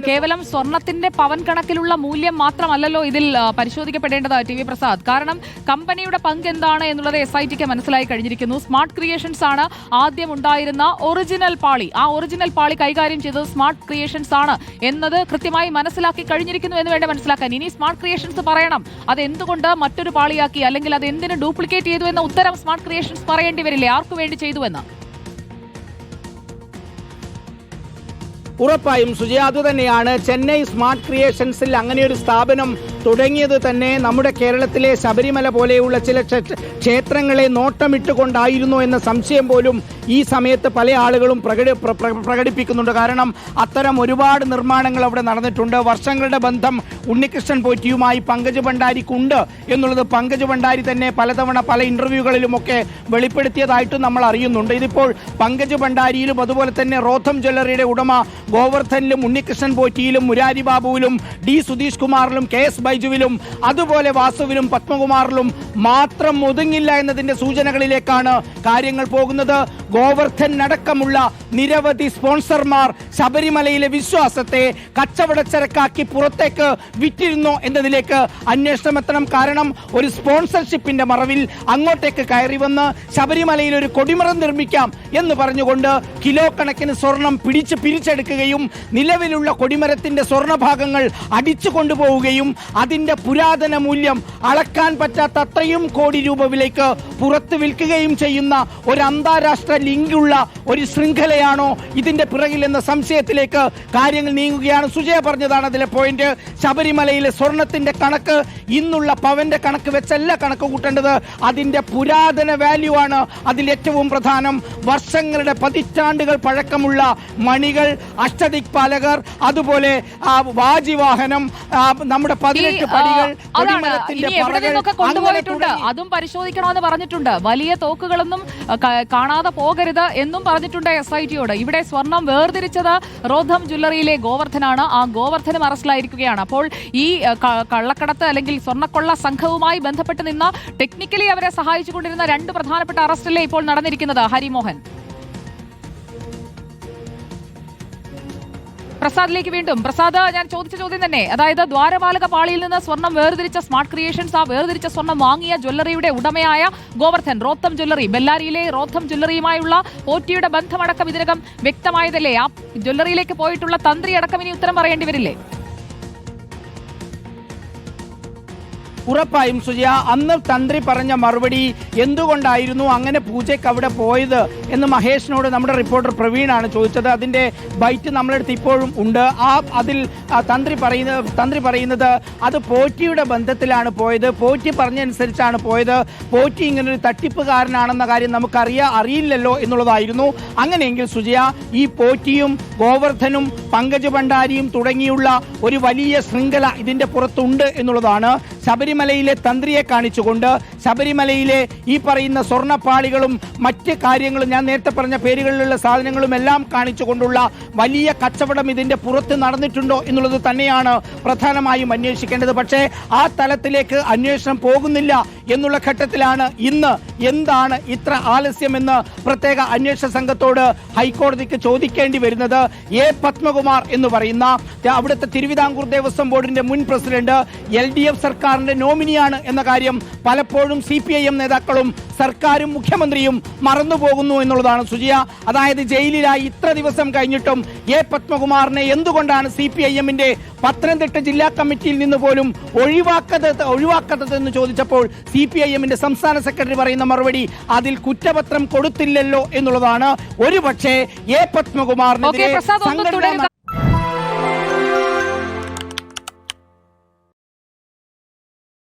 കേവലം സ്വർണത്തിന്റെ പവൻ കണക്കിലുള്ള മൂല്യം മാത്രമല്ലല്ലോ ഇതിൽ പരിശോധിക്കപ്പെടേണ്ടത് ടി വി പ്രസാദ്. കാരണം കമ്പനിയുടെ പങ്ക് എന്താണ് എന്നുള്ളത് SITക്ക് മനസ്സിലായി കഴിഞ്ഞിരിക്കുന്നു. സ്മാർട്ട് ക്രിയേഷൻസ് ആണ് ആദ്യം ഉണ്ടായിരുന്ന ഒറിജിനൽ പാളി. ആ ഒറിജിനൽ പാളി കൈകാര്യം ചെയ്തത് സ്മാർട്ട് ക്രിയേഷൻസ് ആണ് എന്നത് കൃത്യമായി മനസ്സിലാക്കി കഴിഞ്ഞിരിക്കുന്നു എന്ന് വേണ്ട മനസ്സിലാക്കാൻ. ഇനി സ്മാർട്ട് ക്രിയേഷൻസ് പറയണം അത് എന്തുകൊണ്ട് മറ്റൊരു പാളിയാക്കി, അല്ലെങ്കിൽ അത് എന്തിന് ഡ്യൂപ്ലിക്കേറ്റ് ചെയ്തു എന്ന ഉത്തരം സ്മാർട്ട് ക്രിയേഷൻസ് പറയേണ്ടി വരില്ലേ ആർക്കു വേണ്ടി ചെയ്തുവെന്ന്? ഉറപ്പായും സുജയ, അതുതന്നെയാണ്. ചെന്നൈ സ്മാർട്ട് ക്രിയേഷൻസിൽ അങ്ങനെയൊരു സ്ഥാപനം തുടങ്ങിയത് തന്നെ നമ്മുടെ കേരളത്തിലെ ശബരിമല പോലെയുള്ള ചില ക്ഷേത്രങ്ങളെ നോട്ടമിട്ടുകൊണ്ടായിരുന്നു എന്ന സംശയം പോലും ഈ സമയത്ത് പല ആളുകളും പ്രകടിപ്പിക്കുന്നുണ്ട്. കാരണം അത്തരം ഒരുപാട് നിർമ്മാണങ്ങൾ അവിടെ നടന്നിട്ടുണ്ട്. വർഷങ്ങളുടെ ബന്ധം ഉണ്ണികൃഷ്ണൻ പോറ്റിയുമായി പങ്കജ് ഭണ്ഡാരിക്കുണ്ട് എന്നുള്ളത് പങ്കജ് ഭണ്ഡാരി തന്നെ പലതവണ പല ഇന്റർവ്യൂകളിലുമൊക്കെ വെളിപ്പെടുത്തിയതായിട്ടും നമ്മൾ അറിയുന്നുണ്ട്. ഇതിപ്പോൾ പങ്കജ് ഭണ്ഡാരിയിലും അതുപോലെ തന്നെ റോഥം ജ്വല്ലറിയുടെ ഉടമ ഗോവർദ്ധനിലും ഉണ്ണികൃഷ്ണൻ പോറ്റിയിലും മുരാരി ബാബുവിലും ഡി സുധീഷ് കുമാറിലും KS ബൈജുവിലും അതുപോലെ വാസുവിലും പത്മകുമാറിലും മാത്രം ഒതുങ്ങില്ല എന്നതിന്റെ സൂചനകളിലേക്കാണ് കാര്യങ്ങൾ പോകുന്നത്. ഗോവർദ്ധൻ അടക്കമുള്ള നിരവധി സ്പോൺസർമാർ ശബരിമലയിലെ വിശ്വാസത്തെ കച്ചവടച്ചരക്കാക്കി പുറത്തേക്ക് വിറ്റിരുന്നു എന്നതിലേക്ക് അന്വേഷണം എത്തണം. കാരണം ഒരു സ്പോൺസർഷിപ്പിന്റെ മറവിൽ അങ്ങോട്ടേക്ക് കയറി വന്ന് ശബരിമലയിൽ ഒരു കൊടിമരം നിർമ്മിക്കാം എന്ന് പറഞ്ഞുകൊണ്ട് കിലോ കണക്കിന് സ്വർണം പിരിച്ചെടുക്കുകയും നിലവിലുള്ള കൊടിമരത്തിന്റെ സ്വർണഭാഗങ്ങൾ അടിച്ചു കൊണ്ടുപോവുകയും അതിന്റെ പുരാതന മൂല്യം അളക്കാൻ പറ്റാത്ത അത്രയും കോടി രൂപ വിലയ്ക്ക് പുറത്ത് വിൽക്കുകയും ചെയ്യുന്ന ഒരു അന്താരാഷ്ട്ര ലിങ്കുള്ള ഒരു ശൃംഖലയാണോ ഇതിന്റെ പിറകിൽ എന്ന സംശയത്തിലേക്ക് കാര്യങ്ങൾ നീങ്ങുകയാണ്. സുജയ പറഞ്ഞതാണ് അതിലെ പോയിന്റ്. ശബരിമലയിലെ സ്വർണത്തിന്റെ കണക്ക് ഇന്നുള്ള പവന്റെ കണക്ക് വെച്ചല്ല കണക്ക് കൂട്ടേണ്ടത്, അതിന്റെ പുരാതന വാല്യൂ ആണ് അതിൽ ഏറ്റവും പ്രധാനം. വർഷങ്ങളുടെ പതിറ്റാണ്ടുകൾ പഴക്കമുള്ള മണികൾ, അഷ്ടദിക്പാലകർ, അതുപോലെ വാജിവാഹനം, നമ്മുടെ 18 പടികൾ, കൊണ്ടുപോയിട്ടുണ്ട്. അതും പരിശോധിക്കണമെന്ന് പറഞ്ഞിട്ടുണ്ട്. വലിയ തോക്കുകളൊന്നും കാണാതെ പോകരുത് എന്നും പറഞ്ഞിട്ടുണ്ട് SITയോട്. ഇവിടെ സ്വർണം വേർതിരിച്ചത് റോഥം ജ്വല്ലറിയിലെ ഗോവർദ്ധനാണ്. ആ ഗോവർദ്ധനും അറസ്റ്റിലായിരിക്കുകയാണ്. അപ്പോൾ ഈ കള്ളക്കടത്ത് അല്ലെങ്കിൽ സ്വർണ്ണക്കൊള്ള സംഘവുമായി ബന്ധപ്പെട്ട് നിന്ന് ടെക്നിക്കലി അവരെ സഹായിച്ചുകൊണ്ടിരുന്ന 2 പ്രധാനപ്പെട്ട അറസ്റ്റല്ലേ ഇപ്പോൾ നടന്നിരിക്കുന്നത് ഹരിമോഹൻ. പ്രസാദിലേക്ക് വീണ്ടും. പ്രസാദ്, ഞാൻ ചോദിച്ച ചോദ്യം തന്നെ, അതായത് ദ്വാരപാലക പാളിയിൽ നിന്ന് സ്വർണം വേർതിരിച്ച സ്മാർട്ട് ക്രിയേഷൻസ്, ആ വേർതിരിച്ച സ്വർണം വാങ്ങിയ ജ്വല്ലറിയുടെ ഉടമയായ ഗോവർദ്ധൻ, റോത്തം ജ്വല്ലറി, ബെല്ലാരിയിലെ റോത്തം ജ്വല്ലറിയുമായുള്ള പോറ്റിയുടെ ബന്ധമടക്കം ഇതിനകം വ്യക്തമായതല്ലേ? ആ ജ്വല്ലറിയിലേക്ക് പോയിട്ടുള്ള തന്ത്രി അടക്കം ഇനി ഉത്തരം പറയേണ്ടി വരില്ലേ? ഉറപ്പായും സുജയ, അന്ന് തന്ത്രി പറഞ്ഞ മറുപടി എന്തുകൊണ്ടായിരുന്നു അങ്ങനെ പൂജയ്ക്ക് അവിടെ പോയത് എന്ന് മഹേഷിനോട് നമ്മുടെ റിപ്പോർട്ടർ പ്രവീണാണ് ചോദിച്ചത്. അതിന്റെ ബൈറ്റ് നമ്മളെടുത്ത് ഇപ്പോഴും ഉണ്ട്. അതിൽ തന്ത്രി പറയുന്നത് അത് പോറ്റിയുടെ ബന്ധത്തിലാണ് പോയത്, പോറ്റി പറഞ്ഞനുസരിച്ചാണ് പോയത്, പോറ്റി ഇങ്ങനൊരു തട്ടിപ്പുകാരനാണെന്ന കാര്യം അറിയില്ലല്ലോ എന്നുള്ളതായിരുന്നു. അങ്ങനെയെങ്കിൽ സുജയ, ഈ പോറ്റിയും ഗോവർദ്ധനും പങ്കജ് ഭണ്ഡാരിയും തുടങ്ങിയുള്ള ഒരു വലിയ ശൃംഖല ഇതിന്റെ പുറത്തുണ്ട് എന്നുള്ളതാണ്. ശബരിമലയിലെ തന്ത്രിയെ കാണിച്ചുകൊണ്ട് ശബരിമലയിലെ ഈ പറയുന്ന സ്വർണ്ണപ്പാളികളും മറ്റ് കാര്യങ്ങളും, ഞാൻ നേരത്തെ പറഞ്ഞ പേരുകളിലുള്ള സാധനങ്ങളും എല്ലാം കാണിച്ചുകൊണ്ടുള്ള വലിയ കച്ചവടം ഇതിന്റെ പുറത്ത് നടന്നിട്ടുണ്ടോ എന്നുള്ളത് തന്നെയാണ് പ്രധാനമായും അന്വേഷിക്കേണ്ടത്. പക്ഷേ ആ തലത്തിലേക്ക് അന്വേഷണം പോകുന്നില്ല എന്നുള്ള ഘട്ടത്തിലാണ് ഇന്ന് എന്താണ് ഇത്ര ആലസ്യമെന്ന് പ്രത്യേക അന്വേഷണ സംഘത്തോട് ഹൈക്കോടതിക്ക് ചോദിക്കേണ്ടി വരുന്നത്. പത്മകുമാർ എന്ന് പറയുന്ന അവിടുത്തെ തിരുവിതാംകൂർ ദേവസ്വം ബോർഡിന്റെ മുൻ പ്രസിഡന്റ്, LDF സർക്കാരിന്റെ നോമിനിയാണ് എന്ന കാര്യം പലപ്പോഴും CPIM നേതാക്കളും സർക്കാരും മുഖ്യമന്ത്രിയും മറന്നുപോകുന്നു എന്നുള്ളതാണ് സുജിയ. അതായത് ജയിലിലായി ഇത്ര ദിവസം കഴിഞ്ഞിട്ടും പത്മകുമാറിനെ എന്തുകൊണ്ടാണ് CPIMന്റെ പത്തനംതിട്ട ജില്ലാ കമ്മിറ്റിയിൽ നിന്ന് പോലും ഒഴിവാക്കാത്തതെന്ന് ചോദിച്ചപ്പോൾ CPIMന്റെ സംസ്ഥാന സെക്രട്ടറി പറയുന്ന മറുപടി അതിൽ കുറ്റപത്രം കൊടുത്തില്ലല്ലോ എന്നുള്ളതാണ്. ഒരുപക്ഷെ പത്മകുമാറിനെതിരെ